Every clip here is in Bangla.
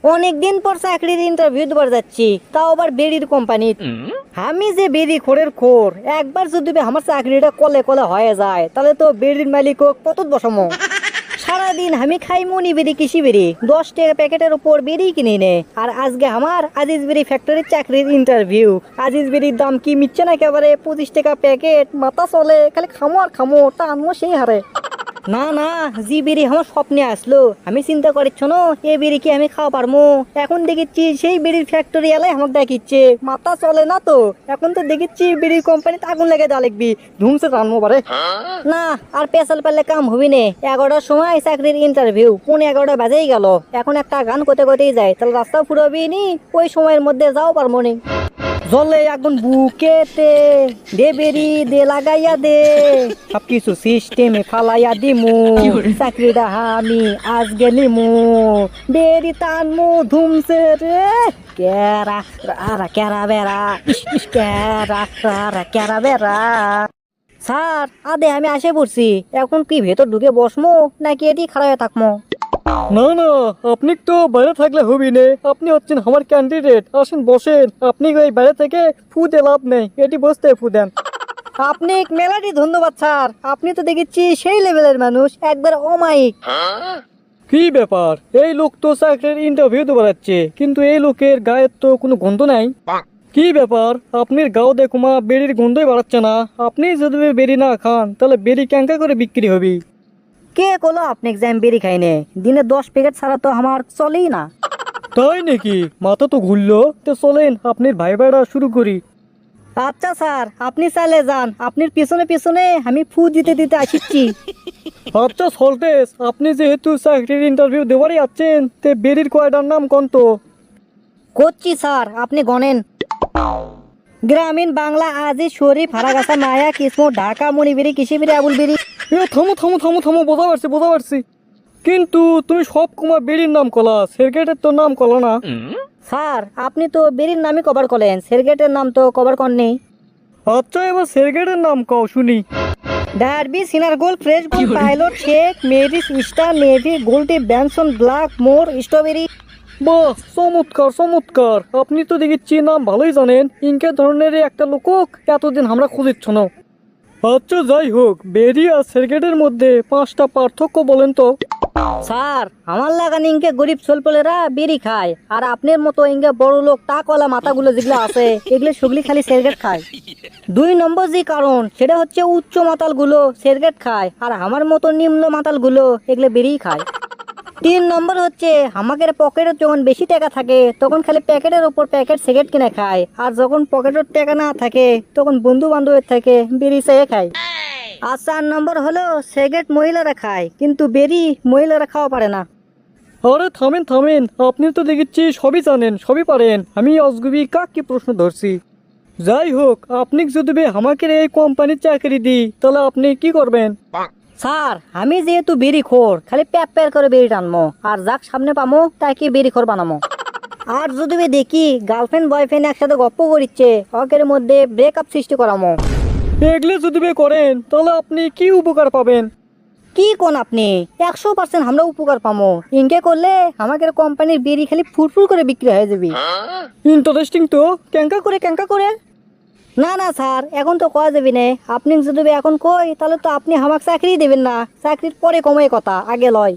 অনেকদিন পর চাকরির ইন্টারভিউ দেবার যাচ্ছি, তাও আবার বেরির কোম্পানি। আমি যে বেরি খোরের খোর, একবার যদি আমার চাকরিটা কলে কলে হয়ে যায় তাহলে তো বেরির মালিক কত বসামো। সারাদিন আমি খাই মনি বেরি কৃষি বেরি, 10 টাকা প্যাকেটের উপর বেরি কিনে নে। আর আজকে আমার আজিজ বেরি ফ্যাক্টরির চাকরির ইন্টারভিউ। আজিজ বেরির দাম কি মিচ্ছে না, একেবারে 25 টাকা প্যাকেট। মাথা চলে, খালি খামো আর খামো, তা আনবো সেই হারে। না না, জি বেরি আমার স্বপ্নে আসলো, আমি চিন্তা করিচ্ছ না এ বেরি কি আমি খাওয়া পারবো। এখন দেখেছি সেই বেরির ফ্যাক্টরি এলাই আমাকে দেখিচ্ছে, মাথা চলে না তো। এখন তো দেখেছি বেরির কোম্পানিতে আগুন লেগে যা লিখবি, ধুমসে রানবো পারে। না আর পেশাল পারলে কাম হবি নে। 11টার সময় চাকরির ইন্টারভিউ, 11:30 বাজেই গেল। এখন একটা গান করতে করতেই যায়, তাহলে রাস্তা ফুরবি নি, ওই সময়ের মধ্যে যাও পারবো নি। জলে আগুন বুকেতে দে বেরি দে লাগাইয়া দে, সবকিছু সিস্টেমে ফালাইয়া দিমু, চাকরিটা আমি আজকে নিমু, বেরি টানমু ধুমসে রে। কেরা রা কেরা বেড়া, ইস ইস কেরা রা কেরা বেড়া। স্যার আদে আমি আসে পড়ছি, এখন কি ভেতর ঢুকে বসমো নাকি এটি খাড়ায় থাকমো? না না, আপনি তো বাইরে থাকলে হবি নে, আপনি হচ্ছেন আমার ক্যান্ডিডেট। আসেন বসেন, আপনি ওই বাইরে থেকে ফু দিয়ে লাভ নেই, এটি বসতে ফু দেন। আপনি মেলাটি ধন্যবাদ স্যার, আপনি তো দেখেছি সেই লেভেলের মানুষ, একবার অমায়িক। কি ব্যাপার, এই লোক তো চাকরির ইন্টারভিউ দেওয়া যাচ্ছে, কিন্তু এই লোকের গায়ের তো কোনো গন্ধ নাই। কি ব্যাপার, আপনার গাও দেখুমা বেরির গন্ধই বাড়াচ্ছে না। আপনি যদি বেরি না খান তাহলে বেরি ক্যাঙ্কা করে বিক্রি হবি। কে কলো আপনি এক্সাম বেরি খাইনে? দিনে 10 প্যাকেট ছাড়া তো আমার চলেই না। তাই নাকি? মাথা তো ঘুরলো। তো চলেন আপনার ভাই ভাইরা শুরু করি। আচ্ছা স্যার, আপনি চাইলে যান, আপনার পিছনে পিছনে আমি ফু দিতে দিতে আসিচ্ছি। আচ্ছা সল্টেস, আপনি যেহেতু চাকরির ইন্টারভিউ দেওয়ারই আছেন, তে বেরির কয়টার নাম কোন তো? করছি স্যার, আপনি গনেন। গ্রামীণ বাংলা, আজিজ, শরীফ, হারাগাছা, মায়া, কিসমো, ঢাকা, মণিবেরি, কৃষিবেরি, আবুল বেরি। থামো থামো থামো থামো, বোঝা পারছি বোঝা পারছি, কিন্তু তুমি সব কুমা বেরির নাম কলা, সেরগেটের তো নাম কলা না। স্যার আপনি তো বেরির নামই কভার করলেন, সেরগেটের নাম তো কভার করেননি। আচ্ছা এবার সেরগেটের নাম কও শুনি। ডার্বি, সিনারগোল, Fresh Gold, Pilot, Sheikh, Marise, Star, Navy, Goldie, Benson, Black, More, Strawberry. বাহ, চমৎকার চমৎকার, আপনি তো দেখেছি নাম ভালোই জানেন। ইনকে ধরনের একটা লোক এতদিন আমরা খুঁজিচ্ছ না। আচ্ছা যাই হোক, বেরি আর সেরগেটের মধ্যে 5টা পার্থক্য বলেন তো। স্যার আমার লাগান ইনকে গরিব ছোলপলেরা বেরি খায়, আর আপনার মতো ইনকে বড় লোক টাকওয়ালা মাথাগুলো যেগুলো আছে এগুলো সেগুলি খালি সেরগেট খায়। 2 নম্বর যে কারণ সেটা হচ্ছে উচ্চ মাতালগুলো সেরগেট খায়, আর আমার মতো নিম্ন মাতালগুলো এগুলো বেরিই খায়। 3 নম্বর হচ্ছে আমাদের পকেটে যখন বেশি টাকা থাকে তখন খালি প্যাকেটের উপর প্যাকেট সিগারেট কিনে খায়, আর যখন পকেটের টাকা না থাকে তখন বন্ধু বান্ধবের থেকে বেরি চেয়ে খায়। আর 4 নম্বর হলো সিগারেট মহিলারা খায়, কিন্তু বেরি মহিলারা খাওয়া পারে না। আরে থামেন থামেন, আপনি তো দেখেছি সবই জানেন সবই পারেন, আমি অজগবি কাক কি প্রশ্ন ধরছি। যাই হোক, আপনি যদি আমাকে এই কোম্পানির চাকরি দিই তাহলে আপনি কি করবেন? স্যার আমি যেহেতু বেরি খোর, খালি প্যাপ প্যার করে বেরি টানমো, আর যাক সামনে পামো তাকে বেরি খোর বানামো। আর যদি দেখি গার্লফ্রেন্ড বয়ফ্রেন্ড একসাথে গপ্প করিচ্ছে, ওকের মধ্যে ব্রেকআপ সৃষ্টি করামো। এগুলো যদি করেন তাহলে আপনি কি উপকার পাবেন? কি কোন আপনি 100% আমরা উপকার পামো। ইনকে করলে আমাদের কোম্পানির বেরি খালি ফুরফুর করে বিক্রি হয়ে যাবে। ইন্টারেস্টিং তো, ক্যাঙ্কা করে ক্যাঙ্কা করে। না না স্যার, এখন তো কয়া যাবি না। আপনি যদি এখন কই তাহলে তো আপনি আমাকে চাকরি দেবেন না, চাকরির পরে কমাই কথা, আগে লয়।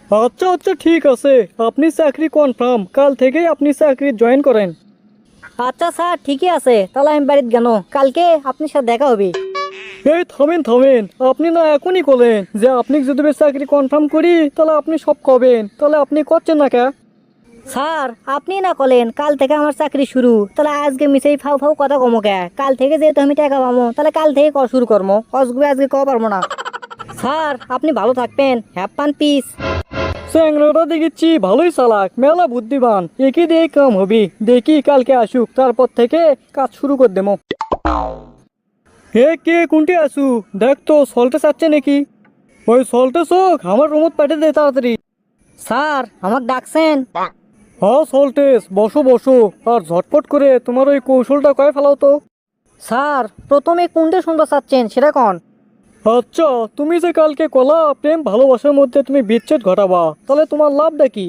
আচ্ছা আচ্ছা ঠিক আছে, আপনি চাকরি কনফার্ম, কাল থেকেই আপনি চাকরি জয়েন করেন। আচ্ছা স্যার ঠিকই আছে, তাহলে আমি বাড়িতে গেল, কালকে আপনার সাথে দেখা হবে। এই থামেন থামেন, আপনি না এখনই বলেন যে আপনি যদি চাকরি কনফার্ম করি তাহলে আপনি সব কবেন, তাহলে আপনি করছেন না কে? স্যার আপনি না কলেন কাল থেকে আমার চাকরি শুরু, তাহলে আজকে মিশাই ফাউ ফাউ কথা কমো কে? কাল থেকে যেহেতু আমি টাকা পাবো তাহলে কাল থেকে শুরু করবো, অসগুবে আজকে কওয়া পারবো না। স্যার আপনি ভালো থাকবেন, হ্যাভ ফান, পিস। স্যাংরাটা দেখেছি ভালোই চালাক, মেলা বুদ্ধিমান, একই দিয়ে কাম হবি। দেখি কালকে আসুক, তারপর থেকে কাজ শুরু করে দেবো। হে কে কোনটি আসু, দেখ তো সল্টে চাচ্ছে নাকি? ওই সল্টে চোখ আমার রুমত পাঠিয়ে দে তাড়াতাড়ি। স্যার আমাকে ডাকছেন? হ্যাঁ সল্টেস, বসো বসো, আর ঝটপট করে তোমার ওই কৌশলটা কয়ে ফেলাও তো। স্যার প্রথমে কোনটা শুনতে চাচ্ছেন সেটা কন। আচ্ছা, তুমি যে কালকে কলা প্রেম ভালোবাসার মধ্যে তুমি বিচ্ছেদ ঘটাবা, তাহলে তোমার লাভটা কি?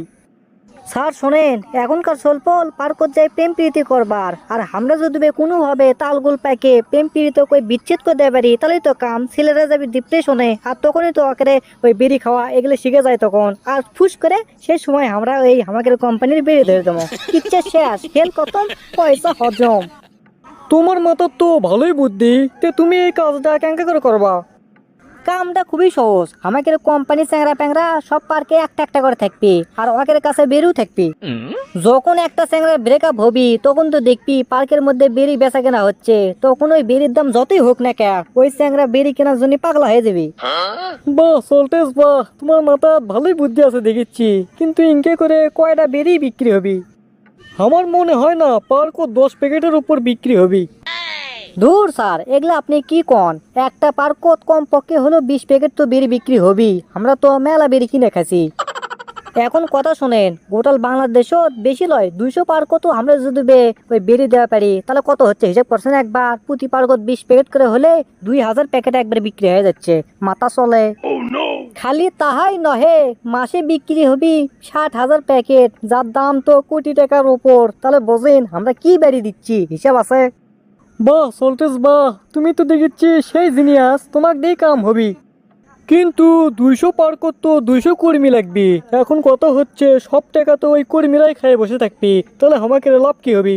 স্যার শোনেন, এখনকার সলপল পার্কত যাই প্রেম প্রীতি করবার, আর আমরা যদি কোনোভাবে তালগোল প্যাকে প্রেম প্রীতি কই বিচ্ছেদ করে দেয় পারি, তাহলেই তো কাম। ছেলেরা যাবে ডিপ্রেশনে, আর তখনই তো আকারে ওই বিড়ি খাওয়া এগুলো শিখে যায় তখন, আর ফুস করে সেই সময় আমরা ওই আমাদের কোম্পানির বিড়ি ধরে দেবো। ইচ্ছা শেষ, খেল খতম, পয়সা হজম। তোমার মাথার তো ভালোই বুদ্ধি, তে তুমি এই কাজটা কেঙ্কা করে করবা? কামটা খুবই সহজ। আমাদের কোম্পানি চ্যাংরা প্যাংরা সব পার্কে একটা একটা করে থাকবি, আর ওদের কাছে বেরিয়েও থাকবি। যখন একটা চ্যাংরার ব্রেকআপ হবি, তখন তো দেখবি পার্কের মধ্যে বেরি বেচা কেনা হচ্ছে, তখন ওই বেরির দাম যতই হোক না কে, ওই চ্যাংরা বেরি কেনার জন্য পাগলা হয়ে যাবি। বাহ সল্টেস বাহ, তোমার মাথা ভালোই বুদ্ধি আছে দেখিচ্ছি, কিন্তু ইনকে করে কয়টা বেরি বিক্রি হবি? আমার মনে হয় না পার্কও 10 প্যাকেটের উপর বিক্রি হবি। ধুর স্যার, এগুলা আপনি কি কন? একটা পার্কত কম পক্ষে হলো 20 প্যাকেট তো বেরি বিক্রি হবি। আমরা তো মেলা বেরি কিনে খাচ্ছি। এখন কথা শোনেন, গোটাল বাংলাদেশত বেশি লয় 200 পার্কত আমরা যদি ওই বেরি দেওয়া পারি, তাহলে কত হচ্ছে হিসাব করছেন একবার? প্রতি পার্কত 20 প্যাকেট করে হলে 2000 প্যাকেট একবার বিক্রি হয়ে যাচ্ছে, মাথা চলে। খালি তাহাই নহে, মাসে বিক্রি হবি 60,000 প্যাকেট, যার দাম তো কোটি টাকার উপর। তাহলে বোঝেন আমরা কি বেরি দিচ্ছি, হিসাব আছে। বাহ সল্টেস বাহ, তুমি তো দেখিচ্ছি সেই জিনিয়াস, তোমাক দিয়ে কাম হবি। কিন্তু 200 পার্কত তো 200 কর্মী লাগবি। এখন কত হচ্ছে, সব টাকা তো ওই কর্মীরাই খায় বসে থাকবি, তাহলে আমাকে লাভ কি হবি?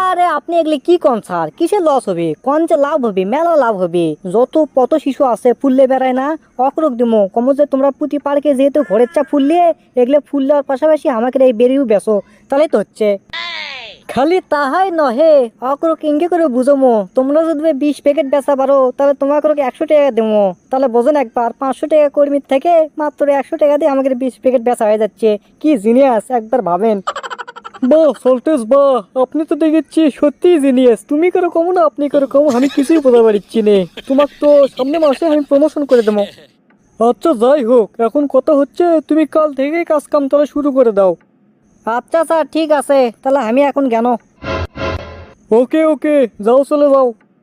আরে আপনি এগুলি কি কন স্যার? কিসের লস হবে? কোন যে লাভ হবে, মেলা লাভ হবে। যত কত শিশু আছে ফুললে বেড়ায় না, অকরক দিমো কম যে তোমরা প্রতি পার্কে যেহেতু ঘরের চা ফুললে, এগুলো ফুল দেওয়ার পাশাপাশি আমাকে এই বেরিয়েও বেসো, তাহলেই তো হচ্ছে। খালি তাহাই নহে, অকরক ইঙ্গে করে বুঝমো, তোমরা যদি 20 প্যাকেট বেচা পারো, তাহলে তোমাকে 100 টাকা দেবো। তাহলে বোঝেন একবার, 500 টাকা কর্মীর থেকে মাত্র 100 টাকা দিয়ে আমাকে 20 প্যাকেট বেচা হয়ে যাচ্ছে। কি জিনিয়াস, একবার ভাবেন। বাহ সল্টেস বাহ, আপনি তো দেখিচ্ছি সত্যি জিনিয়াস। তুমি করে কমো না আপনি করে কমো, আমি কিছুই বোঝা পারছি নে। তোমাক তো সামনে মাসে আমি প্রমোশন করে দেবো। আচ্ছা যাই হোক, এখন কথা হচ্ছে তুমি কাল থেকেই কাজ কাম তাহলে শুরু করে দাও। আচ্ছা স্যার, ঠিক আছে, তাহলে আমি এখন জ্ঞান। ওকে ওকে, যাও চলে যাও।